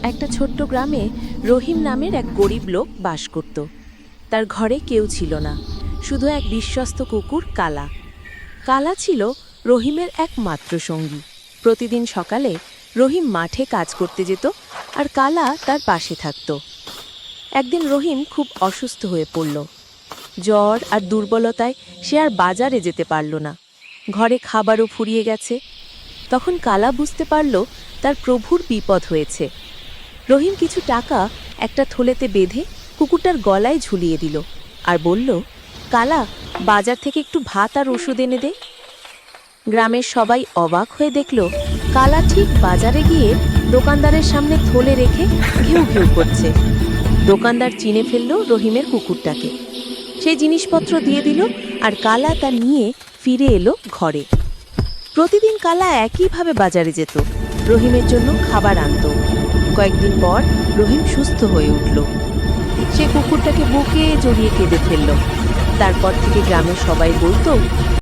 একটা ছোট্ট গ্রামে রহিম নামের এক গরিব লোক বাস করত। তার ঘরে কেউ ছিল না, শুধু এক বিশ্বস্ত কুকুর কালা। কালা ছিল রহিমের একমাত্র সঙ্গী। প্রতিদিন সকালে রহিম মাঠে কাজ করতে যেত আর কালা তার পাশে থাকত। একদিন রহিম খুব অসুস্থ হয়ে পড়ল। জ্বর আর দুর্বলতায় সে আর বাজারে যেতে পারল না। ঘরে খাবারও ফুরিয়ে গেছে। তখন কালা বুঝতে পারল তার প্রভুর বিপদ হয়েছে। রহিম কিছু টাকা একটা থলেতে বেঁধে কুকুরটার গলায় ঝুলিয়ে দিল আর বলল, কালা, বাজার থেকে একটু ভাত আর ওষুধ এনে দে। গ্রামের সবাই অবাক হয়ে দেখল কালা ঠিক বাজারে গিয়ে দোকানদারের সামনে থলে রেখে ঘেউ ঘেউ করছে। দোকানদার চিনে ফেলল রহিমের কুকুরটাকে। সেই জিনিসপত্র দিয়ে দিল আর কালা তা নিয়ে ফিরে এলো ঘরে। প্রতিদিন কালা একইভাবে বাজারে যেত, রহিমের জন্য খাবার আনত। কয়েকদিন পর রহিম সুস্থ হয়ে উঠল। সে কুকুরটাকে বুকে জড়িয়ে কেঁদে ফেলল। তারপর থেকে গ্রামের সবাই বলতো,